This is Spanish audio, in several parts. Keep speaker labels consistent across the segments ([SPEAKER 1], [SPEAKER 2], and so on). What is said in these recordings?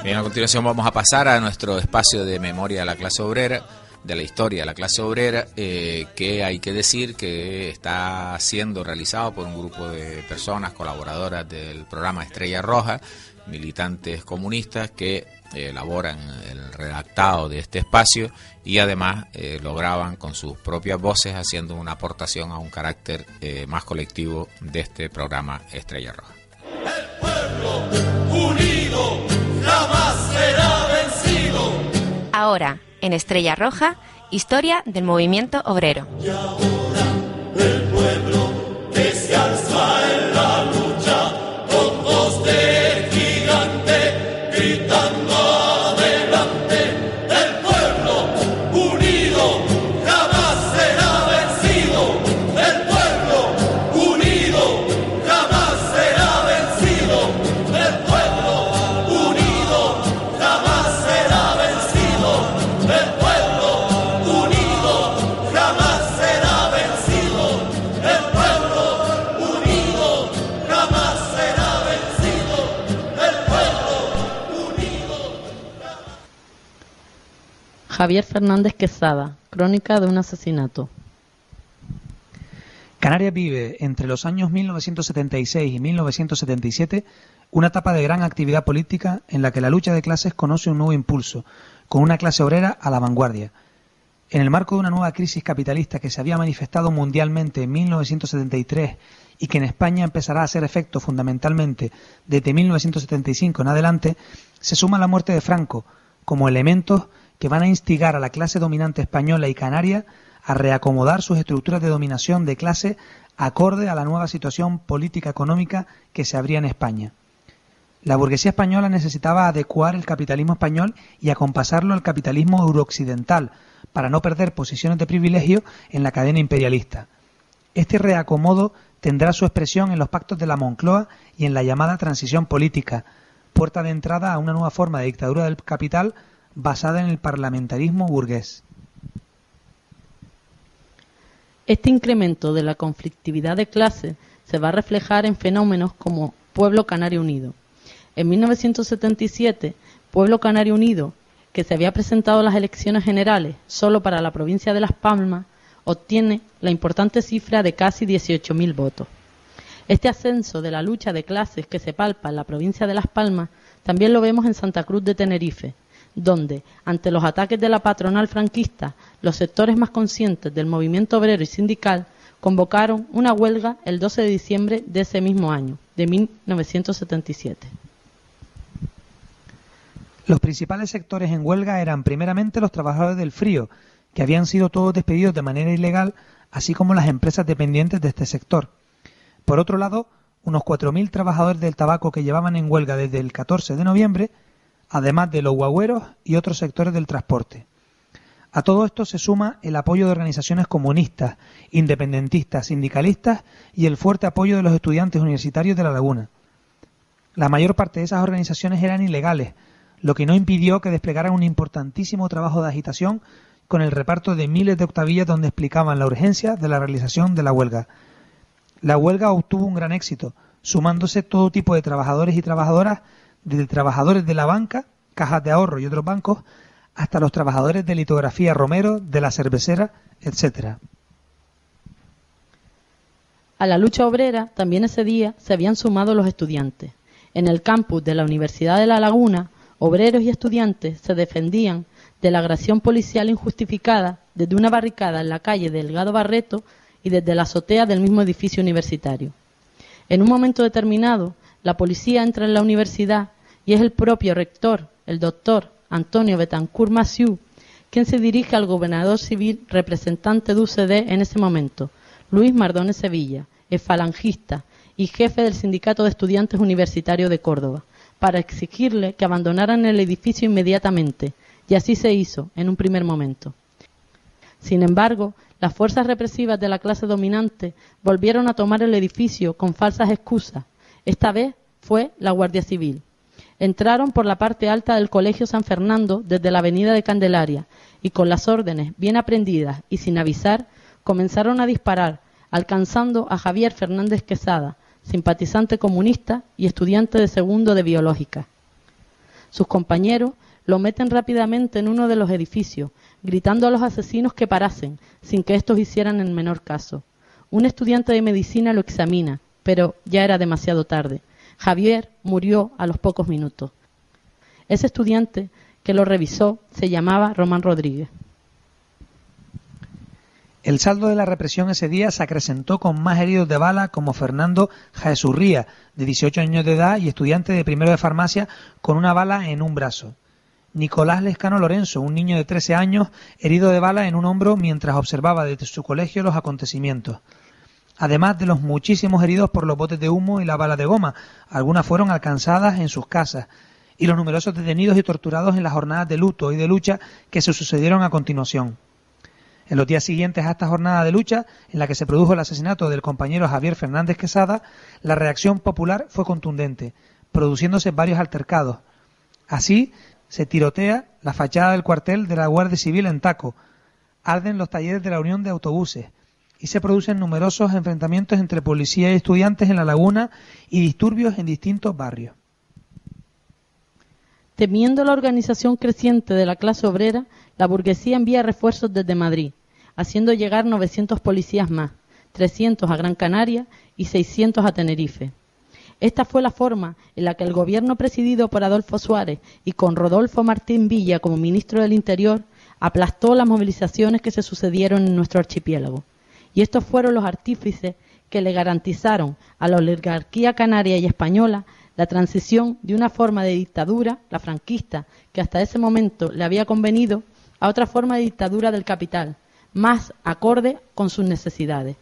[SPEAKER 1] Bien, a continuación vamos a pasar a nuestro espacio de memoria de la clase obrera, de la historia de la clase obrera, que hay que decir que está siendo realizado por un grupo de personas colaboradoras del programa Estrella Roja, militantes comunistas que elaboran el redactado de este espacio y además lo graban con sus propias voces, haciendo una aportación a un carácter más colectivo de este programa Estrella Roja.
[SPEAKER 2] El pueblo unido jamás será vencido.
[SPEAKER 3] Ahora, en Estrella Roja, historia del movimiento obrero.
[SPEAKER 2] Y ahora el pueblo que se alza en la lucha con voz de gigante, gritando adelante. El pueblo unido jamás será vencido. El pueblo unido jamás será vencido. El pueblo unido jamás será vencido. El pueblo unido jamás será vencido. El pueblo unido jamás será vencido. El pueblo unido.
[SPEAKER 4] Javier Fernández Quesada, crónica de un asesinato.
[SPEAKER 5] Canarias vive, entre los años 1976 y 1977, una etapa de gran actividad política en la que la lucha de clases conoce un nuevo impulso, con una clase obrera a la vanguardia. En el marco de una nueva crisis capitalista que se había manifestado mundialmente en 1973 y que en España empezará a hacer efecto fundamentalmente desde 1975 en adelante, se suma la muerte de Franco como elementos que van a instigar a la clase dominante española y canaria a reacomodar sus estructuras de dominación de clase acorde a la nueva situación política económica que se abría en España. La burguesía española necesitaba adecuar el capitalismo español y acompasarlo al capitalismo eurooccidental para no perder posiciones de privilegio en la cadena imperialista. Este reacomodo tendrá su expresión en los pactos de la Moncloa y en la llamada transición política, puerta de entrada a una nueva forma de dictadura del capital basada en el parlamentarismo burgués.
[SPEAKER 4] Este incremento de la conflictividad de clase se va a reflejar en fenómenos como Pueblo Canario Unido. En 1977, Pueblo Canario Unido, que se había presentado a las elecciones generales solo para la provincia de Las Palmas, obtiene la importante cifra de casi 18.000 votos. Este ascenso de la lucha de clases que se palpa en la provincia de Las Palmas también lo vemos en Santa Cruz de Tenerife, donde, ante los ataques de la patronal franquista, los sectores más conscientes del movimiento obrero y sindical convocaron una huelga el 12 de diciembre de ese mismo año, de 1977.
[SPEAKER 5] Los principales sectores en huelga eran primeramente los trabajadores del frío, que habían sido todos despedidos de manera ilegal, así como las empresas dependientes de este sector. Por otro lado, unos 4.000 trabajadores del tabaco que llevaban en huelga desde el 14 de noviembre, además de los guagüeros y otros sectores del transporte. A todo esto se suma el apoyo de organizaciones comunistas, independentistas, sindicalistas y el fuerte apoyo de los estudiantes universitarios de La Laguna. La mayor parte de esas organizaciones eran ilegales, lo que no impidió que desplegaran un importantísimo trabajo de agitación con el reparto de miles de octavillas donde explicaban la urgencia de la realización de la huelga. La huelga obtuvo un gran éxito, sumándose todo tipo de trabajadores y trabajadoras, desde trabajadores de la banca, cajas de ahorro y otros bancos, hasta los trabajadores de litografía Romero, de la cervecera, etc.
[SPEAKER 4] A la lucha obrera también ese día se habían sumado los estudiantes. En el campus de la Universidad de La Laguna, obreros y estudiantes se defendían de la agresión policial injustificada desde una barricada en la calle Delgado Barreto y desde la azotea del mismo edificio universitario. En un momento determinado, la policía entra en la universidad y es el propio rector, el doctor Antonio Betancourt Massieu, quien se dirige al gobernador civil representante de UCD en ese momento, Luis Mardones Sevilla, el falangista y jefe del Sindicato de Estudiantes Universitarios de Córdoba, para exigirle que abandonaran el edificio inmediatamente, y así se hizo en un primer momento. Sin embargo, las fuerzas represivas de la clase dominante volvieron a tomar el edificio con falsas excusas. Esta vez fue la Guardia Civil. Entraron por la parte alta del Colegio San Fernando desde la avenida de Candelaria y con las órdenes bien aprendidas y sin avisar comenzaron a disparar, alcanzando a Javier Fernández Quesada, simpatizante comunista y estudiante de segundo de biológica. Sus compañeros lo meten rápidamente en uno de los edificios, gritando a los asesinos que parasen, sin que estos hicieran el menor caso. Un estudiante de medicina lo examina, pero ya era demasiado tarde. Javier murió a los pocos minutos. Ese estudiante que lo revisó se llamaba Román Rodríguez.
[SPEAKER 5] El saldo de la represión ese día se acrecentó con más heridos de bala como Fernando Jaesurría, de 18 años de edad y estudiante de primero de farmacia con una bala en un brazo. Nicolás Lescano Lorenzo, un niño de 13 años, herido de bala en un hombro mientras observaba desde su colegio los acontecimientos. Además de los muchísimos heridos por los botes de humo y la bala de goma, algunas fueron alcanzadas en sus casas, y los numerosos detenidos y torturados en las jornadas de luto y de lucha que se sucedieron a continuación. En los días siguientes a esta jornada de lucha, en la que se produjo el asesinato del compañero Javier Fernández Quesada, la reacción popular fue contundente, produciéndose varios altercados. Así, se tirotea la fachada del cuartel de la Guardia Civil en Taco, arden los talleres de la Unión de Autobuses y se producen numerosos enfrentamientos entre policía y estudiantes en La Laguna y disturbios en distintos barrios.
[SPEAKER 4] Temiendo la organización creciente de la clase obrera, la burguesía envía refuerzos desde Madrid, haciendo llegar 900 policías más, 300 a Gran Canaria y 600 a Tenerife. Esta fue la forma en la que el gobierno presidido por Adolfo Suárez y con Rodolfo Martín Villa como ministro del Interior aplastó las movilizaciones que se sucedieron en nuestro archipiélago. Y estos fueron los artífices que le garantizaron a la oligarquía canaria y española la transición de una forma de dictadura, la franquista, que hasta ese momento le había convenido, a otra forma de dictadura del capital, más acorde con sus necesidades.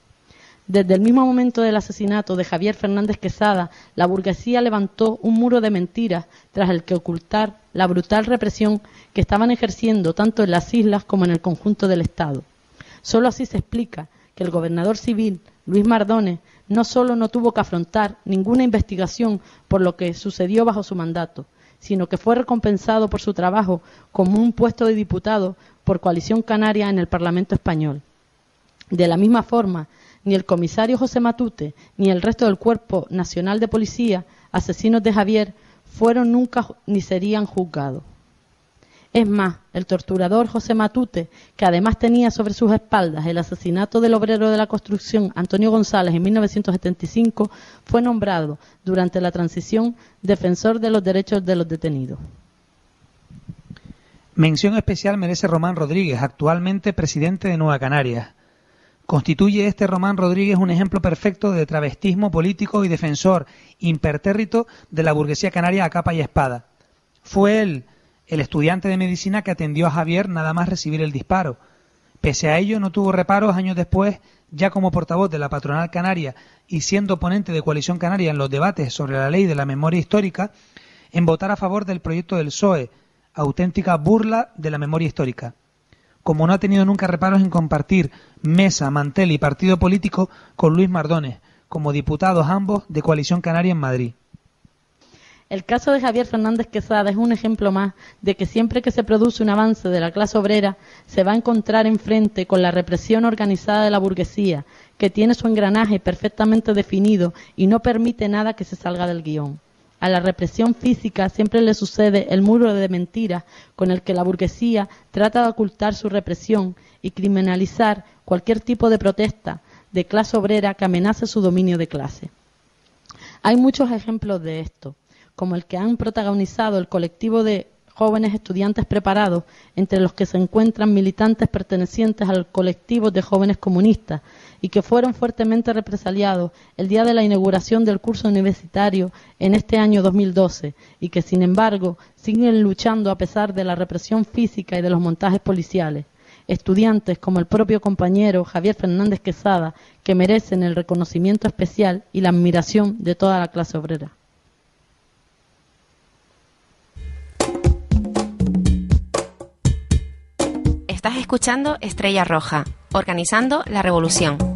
[SPEAKER 4] Desde el mismo momento del asesinato de Javier Fernández Quesada, la burguesía levantó un muro de mentiras tras el que ocultar la brutal represión que estaban ejerciendo tanto en las islas como en el conjunto del Estado. Solo así se explica que el gobernador civil, Luis Mardones, no solo no tuvo que afrontar ninguna investigación por lo que sucedió bajo su mandato, sino que fue recompensado por su trabajo como un puesto de diputado por Coalición Canaria en el Parlamento español. De la misma forma, ni el comisario José Matute ni el resto del Cuerpo Nacional de Policía, asesinos de Javier, fueron nunca ni serían juzgados. Es más, el torturador José Matute, que además tenía sobre sus espaldas el asesinato del obrero de la construcción Antonio González en 1975, fue nombrado durante la transición defensor de los derechos de los detenidos.
[SPEAKER 5] Mención especial merece Román Rodríguez, actualmente presidente de Nueva Canarias. Constituye este Román Rodríguez un ejemplo perfecto de travestismo político y defensor impertérrito de la burguesía canaria a capa y espada. Fue él el estudiante de medicina que atendió a Javier nada más recibir el disparo. Pese a ello, no tuvo reparos años después, ya como portavoz de la patronal canaria y siendo ponente de Coalición Canaria en los debates sobre la ley de la memoria histórica, en votar a favor del proyecto del PSOE, auténtica burla de la memoria histórica. Como no ha tenido nunca reparos en compartir mesa, mantel y partido político con Luis Mardones, como diputados ambos de Coalición Canaria en Madrid.
[SPEAKER 4] El caso de Javier Fernández Quesada es un ejemplo más de que siempre que se produce un avance de la clase obrera se va a encontrar enfrente con la represión organizada de la burguesía, que tiene su engranaje perfectamente definido y no permite nada que se salga del guión. A la represión física siempre le sucede el muro de mentiras con el que la burguesía trata de ocultar su represión y criminalizar cualquier tipo de protesta de clase obrera que amenace su dominio de clase. Hay muchos ejemplos de esto, como el que han protagonizado el colectivo de jóvenes estudiantes preparados, entre los que se encuentran militantes pertenecientes al colectivo de jóvenes comunistas y que fueron fuertemente represaliados el día de la inauguración del curso universitario en este año 2012 y que, sin embargo, siguen luchando a pesar de la represión física y de los montajes policiales. Estudiantes como el propio compañero Javier Fernández Quesada, que merecen el reconocimiento especial y la admiración de toda la clase obrera.
[SPEAKER 3] Estás escuchando Estrella Roja, organizando la revolución.